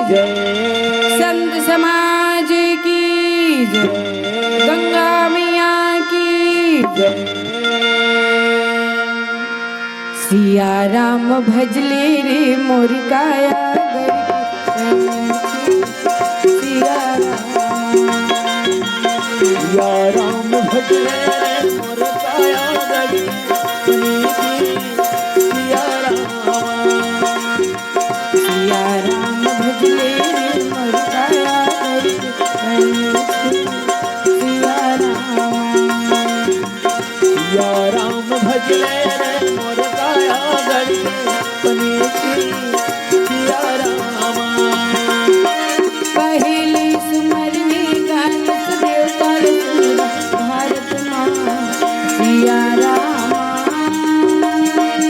जय संत समाज की जय, गंगा मैया की जय। सिया राम भजले रे मोर काया सिया राम भजले रे मोर काया गरी सिया राम भजले रे मोर काया सिया राम भजले रे मोर काया गरी सिया राम। पहले सुमरने गान सुदेव कर भारत माँ सिया राम।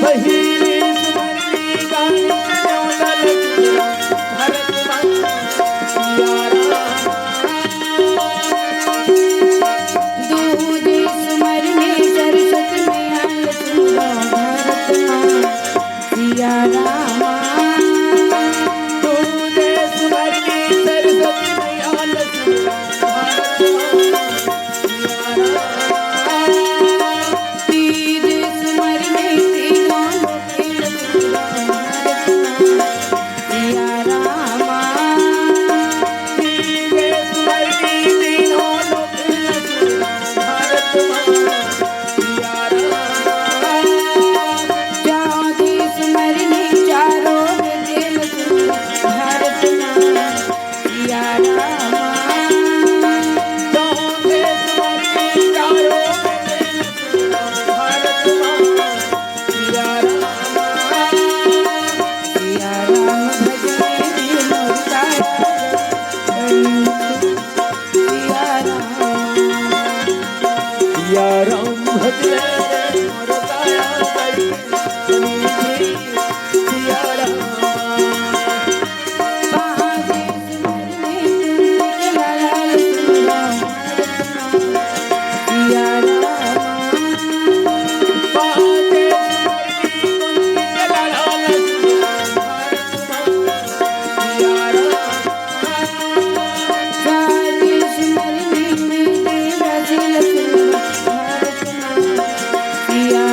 पहिले सुमरने गान सुदेव भारत माँ सिया राम। दूजे सुमरने सरस्वती मैया लक्ष्मी भारत माँ सिया राम। दूजे सुमरने सरस्वती मैया लक्ष्मी भारत माँ सिया राम। तीजे सुमरने तीनों लोके लक्ष्मी भारत माँ सिया राम। तीजे सुमरने तीनों लोके लक्ष्मी भारत माँ सिया राम। चौथी सुमरने चारों वेद लक्ष्मी भारत माँ सिया राम। चौथे सुमरने चारों वेद भारत माँ सिया राम। सिया राम भजले रे मोर काया सिया राम। सिया राम भजले रे मोर काया गरी सिया राम। पाँचे सुमरने कुंज लाला लक्ष्मी भारत माँ सिया राम। पाँचे सुमरने कुंज लाला लक्ष्मी भारत माँ सिया राम। छठी सुमरने में देवराज लक्ष्मी भारत माँ सिया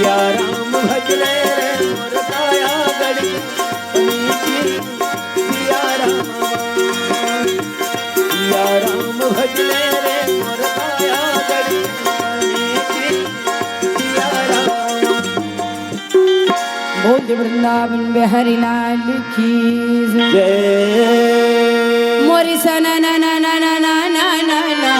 सिया राम भजले रे मोर काया गड़ी नीची सिया राम भजले रे मोर काया गड़ी नीची सिया राम। बोल वृंदावन बिहारी लाल की जय मोरी सना ना ना ना ना ना ना ना ना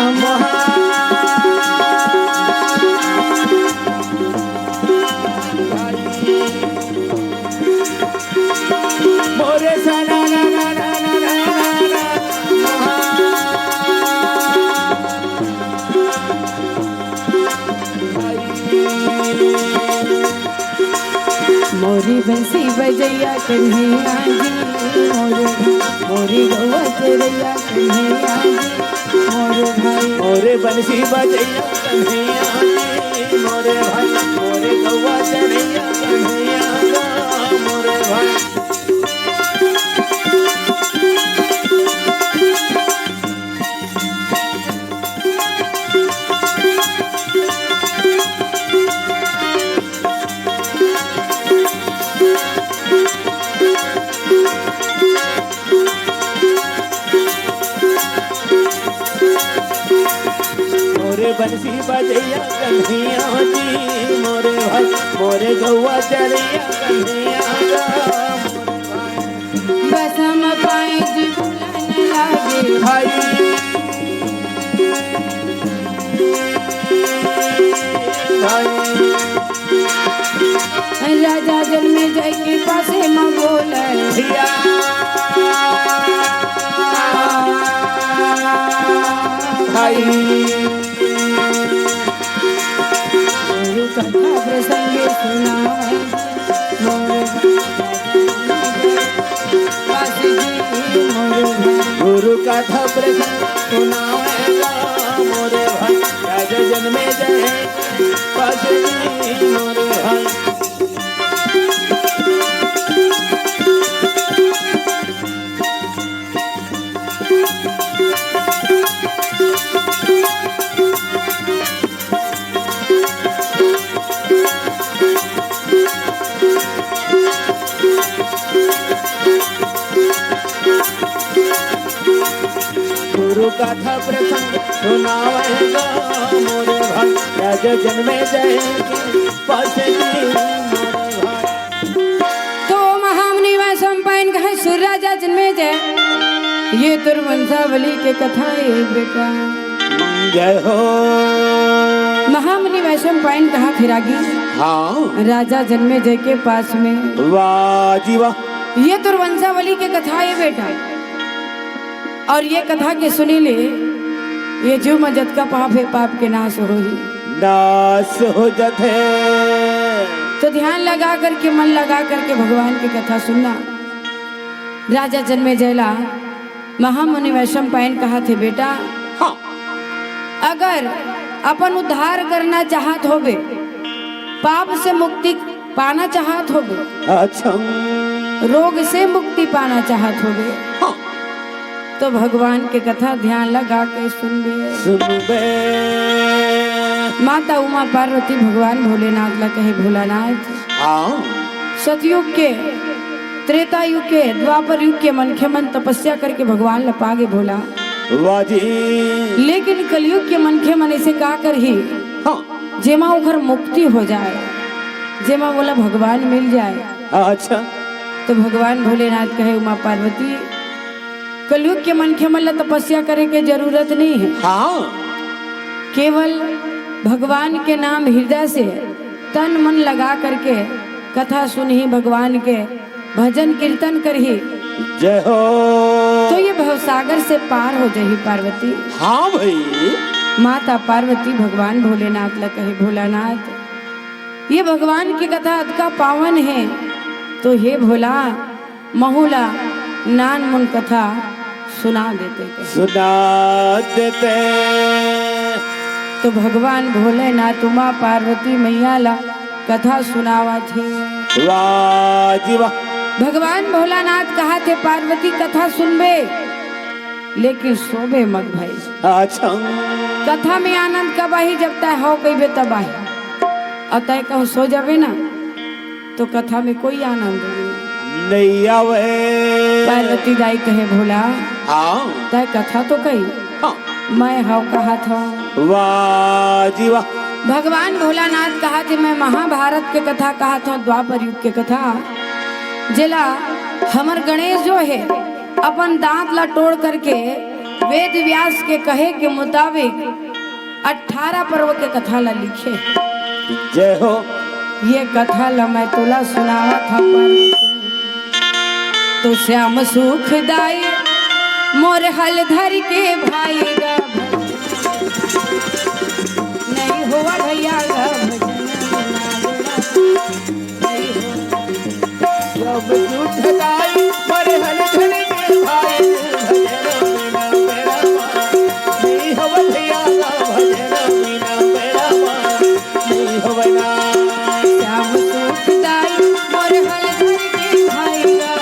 मोरे सना ना ना ना ना ना ना मोरी बंसी बजैया कन्हैया जी मोरी गौवा चरैया कन्हैया जी मोर भाई मोरे बंसी बजैया कन्हैया जी मोरे भाई मोरे गौवा चरैया कन्हैया मोरे भाई। मोरे बंसी बजैया कन्हैया जी मोरे भाई मोरे गौवा चरैया कन्हैया मोरे भाई। बसम पाए जी बुलाने लागे भाई भाई राजा जल में जाय के पासे माँ बोले भैया भाई गुरु कथा प्रसंगे सुनाए गुरु कथा प्रसंग सुनाएगा मोरे भाई राज जन्मे जय पसरी मोरे भाई। गुरु कथा प्रसंग सुनावेगा मोरे भाई राज जन्मे जय पसरी मोरे भाई। तो महामुनि वह संपायन कहे सुर राजा जन्मे जय ये दुर्वंशावली के कथा है बेटा। जय हो महामुनि वैश्व पायन कहा फिरागी हाँ राजा जन्मे जय के पास में वाह जी वाह ये दुर्वंशावली के कथा है बेटा। और ये कथा के सुनी ले ये जो मजद का पाप है पाप के नाश हो ही नाश हो जाते। तो ध्यान लगा करके मन लगा करके भगवान की कथा सुनना। राजा जन्मे जयला महामुनि वैश्व पायन कहा थे बेटा हाँ अगर अपन उद्धार करना चाहत होगे पाप से मुक्ति पाना चाहत होगे अच्छा रोग से मुक्ति पाना चाहत होगे हाँ तो भगवान के कथा ध्यान लगा के सुन बे। सुनबे माता उमा पार्वती भगवान भोलेनाथ ला कहे भोलानाथ हाँ सतयुग के त्रेता युग के द्वापर युग के मनखे मन तपस्या करके भगवान ला पागे भोला वाह जी लेकिन कलयुग के मनखे मन ऐसे का कर ही हाँ जेमा उखर मुक्ति हो जाए जेमा बोला भगवान मिल जाए। अच्छा तो भगवान भोलेनाथ कहे उमा पार्वती कलयुग के मनखे मन ला तपस्या करे के जरूरत नहीं है हाँ केवल भगवान के नाम हृदय से तन मन लगा करके कथा सुन ही भगवान के भजन कीर्तन कर ही जय हो तो ये भवसागर से पार हो जाही पार्वती। हाँ भाई माता पार्वती भगवान भोलेनाथ ला कहे भोलानाथ ये भगवान की कथा अतका पावन है तो हे भोला महुला नान मुन कथा सुना देते सुना देते। तो भगवान भोलेनाथ उमा पार्वती मैया ला कथा सुनावा थे। वाह जी वाह भगवान भोलानाथ कहा थे पार्वती कथा सुनबे लेकिन सोबे मत भाई। अच्छा कथा में आनंद कब आई जब तक हो कही तब आई और तय कहूँ सो जावे ना तो कथा में कोई आनंद नहीं आवे। पार्वती दाई कहे भोला हाँ तय कथा तो कही हाँ। मैं हव कहा था। वाह जी वाह। भगवान भोलानाथ कहा थे मैं महाभारत के कथा कहा था, द्वापर युग के कथा जिला हमर गणेश जो है अपन दांत ला तोड़ करके वेद व्यास के कहे के मुताबिक 18 पर्व के कथा ला लिखे। जय हो। ये कथा ला मैं तुला सुनावा था पर तो श्याम सुखदाई मोर हल धर के भाई गा नहीं हुआ भैया गा जब झूठदाई पर हल धन के भाई नहीं हो भैया का भजन बिना मेरा नहीं हो बना। श्याम सुखदाई मोर हल धर के भाई गा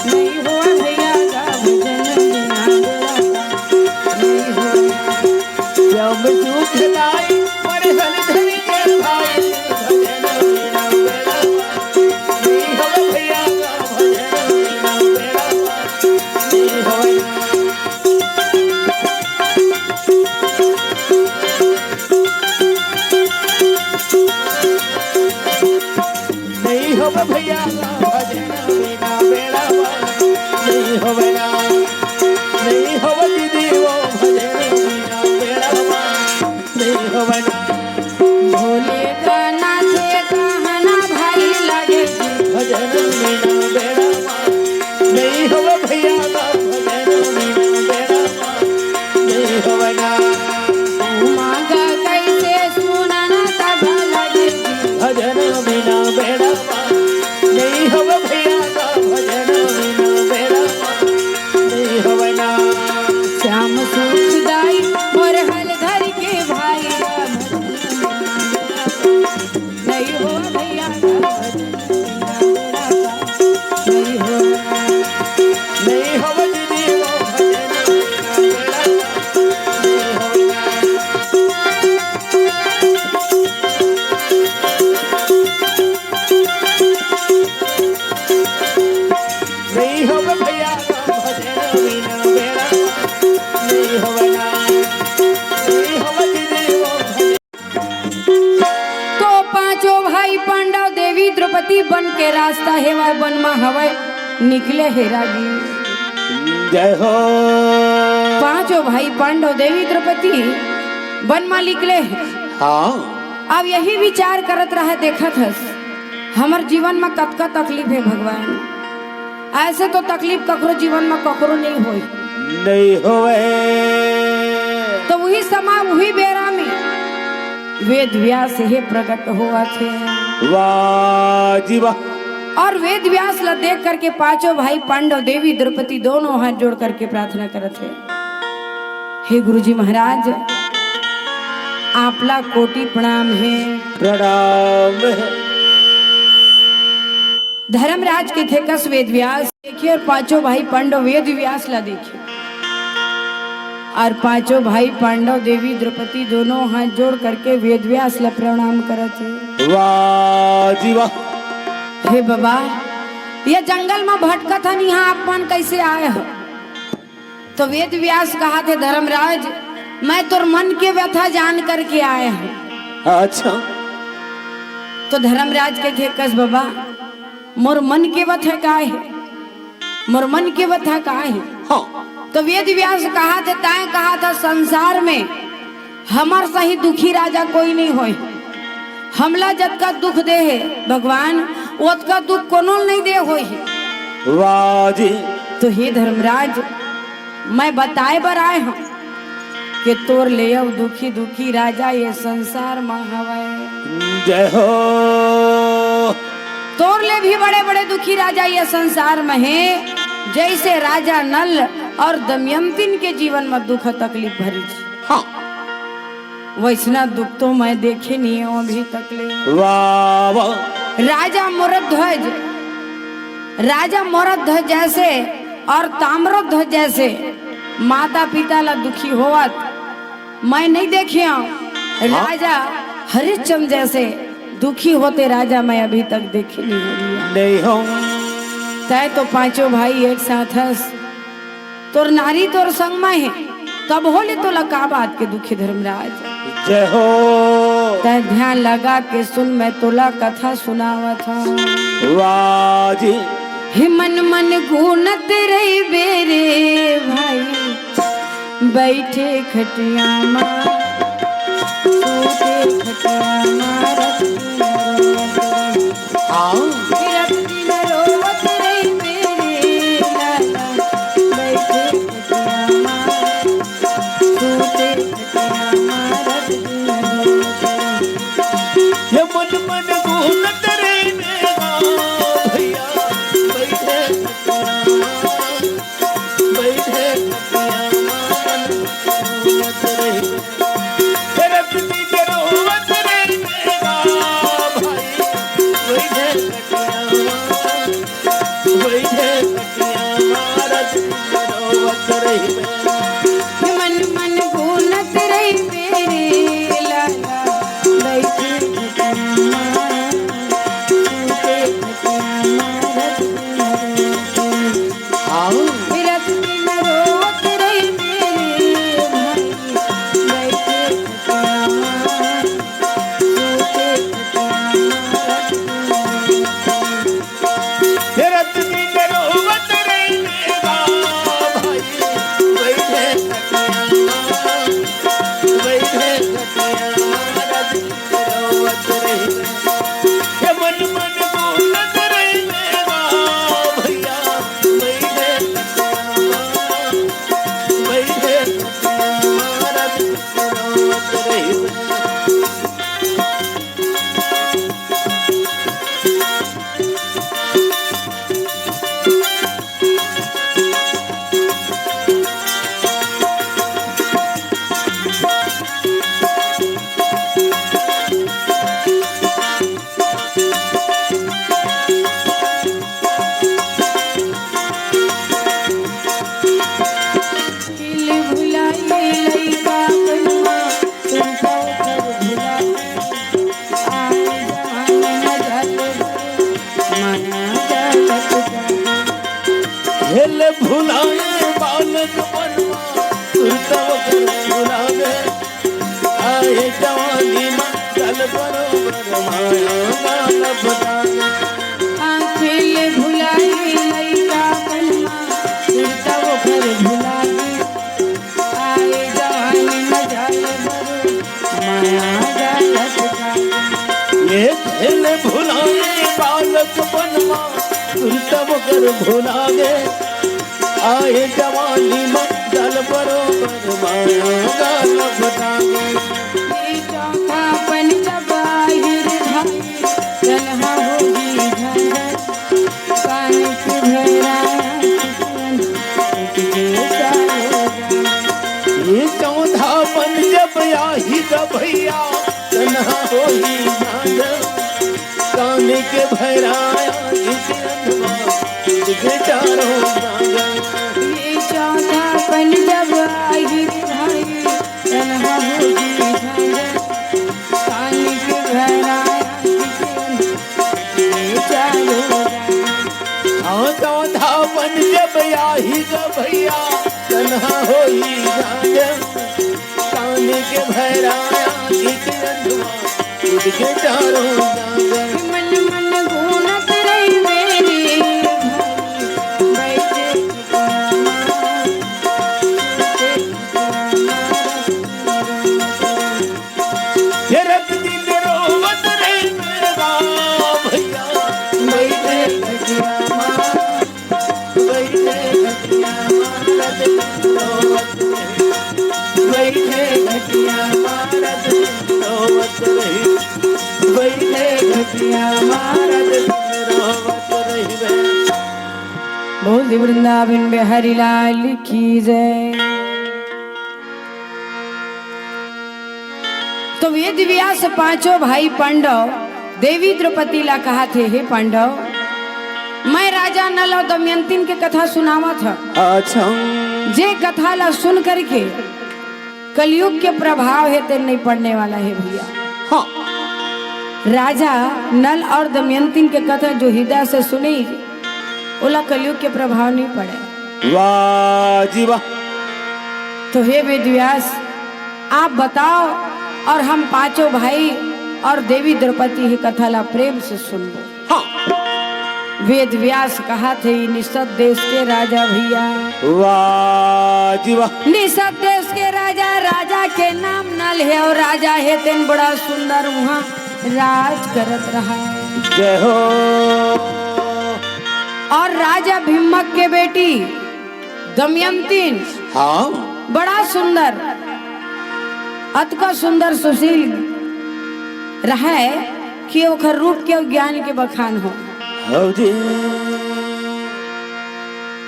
नहीं हुआ भैया गा भजन बिना नहीं हुआ। जब झूठदाई पर हल धन के भाई भैया भजन बिना मेरा नहीं हो बना। नहीं हो दीदी वो भजन बिना मेरा नहीं हो बना। भोले गाना से कहना भाई लगे भजन बिना मेरा नहीं हो भैया भजन बिना मेरा नहीं हो बना। मांगा कैसे सुनना तब लगे भजन बिना मेरा नहीं हो भैया भजन बिना मेरा नहीं हो बना। श्याम सुखदाई और हल धर के भाई नहीं हो भैया नहीं हो नहीं हो दीदी वो भजन बिना मेरा नहीं हो भैया भजन बिना मेरा नहीं हो बना। नहीं हो दीदी वो भजन। तो पांचों भाई पांडव देवी द्रौपदी बन के रास्ता हेवा बन में हवाई निकले हेरागी। जय हो। पांचों भाई पांडव देवी द्रौपदी वन में निकले। हाँ अब यही विचार करत रहे देखत हस हमर जीवन में कतका तकलीफ है भगवान। ऐसे तो तकलीफ ककरो जीवन में ककरो नहीं होई। नहीं होवे। तो वही समय वही बेरा में वेद व्यास हे प्रकट हुआ थे। वाह जी वाह। और वेद व्यास ला देख करके पांचों भाई पांडव देवी द्रौपदी दोनों हाथ जोड़ करके प्रार्थना करत है हे गुरुजी महाराज आपला कोटि प्रणाम है। प्रणाम है। धर्मराज के थे कस वेद व्यास देखिए और पांचों भाई पांडव वेद व्यास ला देखिए और पांचों भाई पांडव देवी द्रौपदी दोनों हाथ जोड़ करके वेद व्यास ला प्रणाम करत है। वाह जी वाह। हे बाबा ये जंगल में भटकत हन यहाँ अपन कैसे आए हो। तो वेद व्यास कहा थे धर्मराज मैं तोर मन के व्यथा जान करके आए हूँ। अच्छा। तो धर्मराज के थे कस बाबा मोर मन के व्यथा का है मोर मन के व्यथा का है। हाँ। तो वेद व्यास कहा थे ताए कहा था संसार में हमार सही दुखी राजा कोई नहीं होए। हमला जतका दुख दे है भगवान ओतका दुख कोनो नहीं दे होई। वाह जी। तो हे धर्मराज मैं बताए बर आए हूँ कि तोर ले अब दुखी दुखी राजा ये संसार में हवे। जय हो। तोर ले भी बड़े बड़े दुखी राजा ये संसार में है जैसे राजा नल और दमयंती के जीवन में दुख तकलीफ भरी थी। हाँ। वैसना दुख तो मैं देखे नहीं हूँ अभी तक ले। वाह वाह। राजा मोरध्वज जैसे और ताम्रध्वज जैसे माता पिता ला दुखी होवत मैं नहीं देखे हूँ। राजा हरिश्चंद्र जैसे दुखी होते राजा मैं अभी तक देखी नहीं हूँ। नहीं हो तय तो पांचों भाई एक साथ हंस तोर नारी तोर संग में है तब होले तो लका बात के दुखी धर्मराज। जय हो तय ध्यान लगा के सुन मैं तोला कथा सुनावत हूँ। वाजी हे मन मन गुनत रही बेरे भाई बैठे खटिया मार सोते खटिया मारत हाँ फिरत दिन रोवत रही बेरे लाला बैठे खटिया मार सोते खटिया मारत ये मन मन घूमत रहे मेरा भैया बैठे बैठे घूमत रहे तेरा पिटी के रोवत रहे मेरा भाई बैठे बैठे मारत रोवत रहे मन मन गुनत रही बेरे लाला बैठे खटिया मार सोते खटिया मारत हाँ फिरत दिन रोवत रही बेरे भाई बैठे खटिया मार सोते खटिया मारत तेरा पिटी के रोवत रहे मेरा भाई बैठे बैठे मारत रोवत रहे ये मन मन बोलत रहे मेरा भैया बैठे मारत रोवत रहे दिल भुलाई लइका कन्हा सुनता कर भुला आए जवान न जाले माया जालत जाए हेल भुलाए बालक बनवा सुरतव कर भुलावे आए जवानी में चल बरोबर माया गाल बतावे आंखें भुलाई लइका कन्हा सुनता कर भुलाई आए जवान न जाले बरो माया जालत जाए ये हेल भुलाए बालक बनवा सुरतव कर भुलावे आए जवानी में चल बरोबर माया गाल बतावे चौथा पन जब आहिर भाई तन्हा होगी झंझट कान के भैराया ये चौथा पन जब आही ग भैया तन्हा होई झांझ काने के भैराया इसे अंधवा इसे चारों जागा ये चौथा पन जब आहिर भाई तन्हा होगी झंझट कान के भैराया हाँ चौथा पन जब आही ग भैया तन्हा होई झांझ काने के भैराया इसे अंधवा इसे चारों जागा मन मन घूमत रही मेरी भाई बैठे ये रत दिन रोवत रहे मेरा भैया बैठे खटिया मारत रोवत रहे बैठे खटिया मारत रोवत रहे बैठे खटिया मारत रोवत रहे बोल वृंदावन बिहारी लाल की जय। तो वेद व्यास पांचों भाई पांडव देवी द्रौपदी ला कहा थे हे पांडव मैं राजा नल और दमयंती के कथा सुनावा था अच्छा जे कथा ला सुन करके कलयुग के प्रभाव है ते नहीं पड़ने वाला है भैया। हाँ राजा नल और दमयंती के कथा जो हृदय से सुनी ओला कलयुग के प्रभाव नहीं पड़े। वाह जी वाह। तो हे वेद व्यास आप बताओ और हम पांचों भाई और देवी द्रौपदी की कथा ला प्रेम से सुन लो। हाँ वेद व्यास कहा थे निषद देश के राजा भैया। वाह जी वाह। निषद देश के राजा, राजा के नाम नल है और राजा है तेन बड़ा सुंदर वहाँ राज करत रहा। जय हो। और राजा भीमक के बेटी दमयंती हाँ बड़ा सुंदर अतका सुंदर सुशील रहे कि ओकर रूप के ज्ञान के बखान हो। हो जी।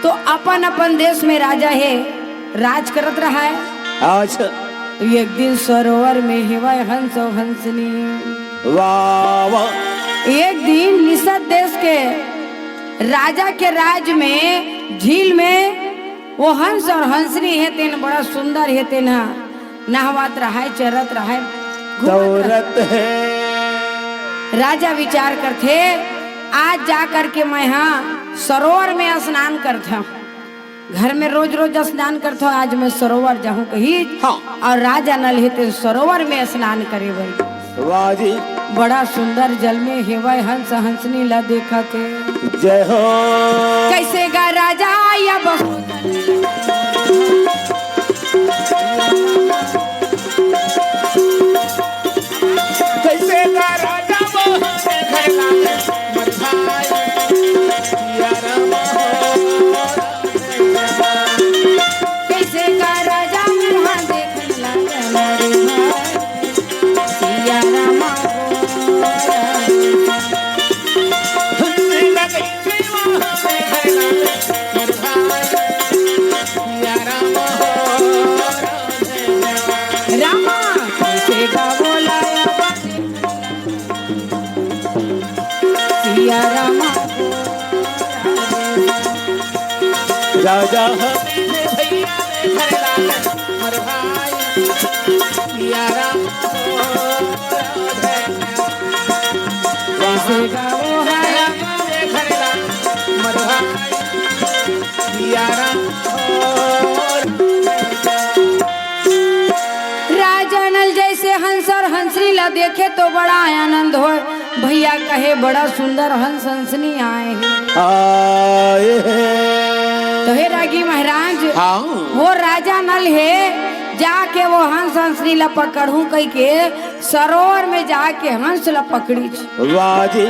तो अपन अपन देश में राजा है राज करत रहा है। अच्छा। एक दिन सरोवर में हेवा हंस और हंसनी। वाह वाह। एक दिन निषद देश के राजा के राज में झील में वो हंस और हंसनी है तेन बड़ा सुंदर है तेन नहवात रहा है चरत रहा है दौरत है। राजा विचार करते आज जा करके मैं यहाँ सरोवर में स्नान करता हूँ। घर में रोज रोज स्नान करता हूँ, आज मैं सरोवर जाऊँ कहीं। हाँ। और राजा नल हेते सरोवर में स्नान करे भाई। वाह जी। बड़ा सुंदर जल में हेवा हंस हंसनी ला देखा थे। जय हो। कैसे गा राजा या बहू कैसे का राजा बहाने घर लागे मरभाई सिया राम हो। कैसे गा राजा वहाँ देखने लगे मोरे भाई सिया राम हंसने लगे वहाँ घर लागे मरभाई सिया राम हो। रामा कैसे गा बोलाया सिया रामा राजा हमीरे भैया ने घर लागे मरभाई सिया राम हो। कैसे गा वो है घर लागे मरभाई सिया राम हो। राजा नल जैसे हंस और हंसनी ला देखे तो बड़ा आनंद हो। भैया कहे बड़ा सुंदर हंस हंसनी आए हैं। आए हैं। तो हे रागी महाराज हाँ वो राजा नल है जाके वो हंस हंसनी ला पकड़ू कह के सरोवर में जाके हंस ला पकड़ी। वाह जी।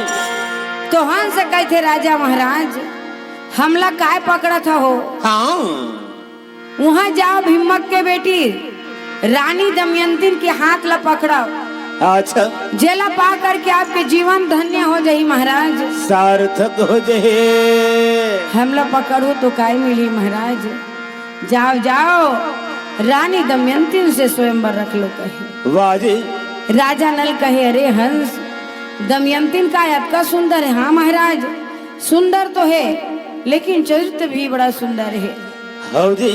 तो हंस कहते राजा महाराज हमला काय पकड़ा था हो। हाँ वहाँ जाओ भीमक के बेटी रानी दमयंती के हाथ ला पकड़ाओ। अच्छा। जेला पा करके आपके जीवन धन्य हो जाई महाराज। सार्थक हो जाए। हमला पकड़ो तो काय मिली महाराज। जाओ जाओ रानी दमयंती से स्वयंवर रख लो कहे। वाह जी। राजा नल कहे अरे हंस दमयंती का अतका सुंदर है। हाँ महाराज सुंदर तो है लेकिन चरित्र भी बड़ा सुंदर है। हो जी।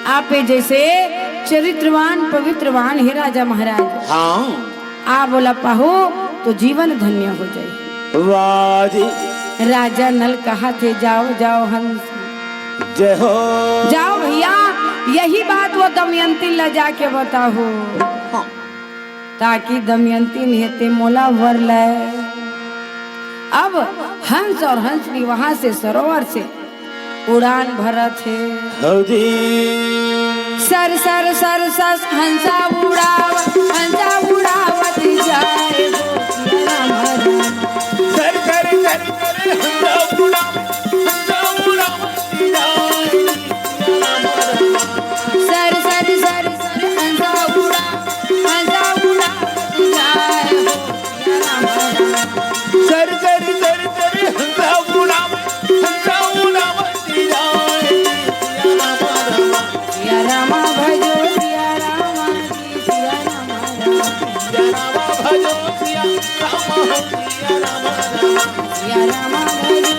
आप जैसे चरित्रवान पवित्रवान है राजा महाराज। हाँ आ बोला पाहो तो जीवन धन्य हो जाए। वाह जी। राजा नल कहा थे जाओ जाओ हंस जय हो। जाओ भैया यही बात वो दमयंती ला जाके बताओ ताकि दमयंती हेते मोला वर लाए। अब हंस और हंसनी वहां से सरोवर से उड़ान भरा थे। हो जी। सर सर सर सर हंसा उड़ावत जाए कर कर कर कर हंसा उड़ा सर सर सर सर हंसा उड़ावत जाए कर कर कर कर हंसा उड़ा सिया रामा भजो सिया रामा सिया रामा भजो सिया रामा सिया रामा भजो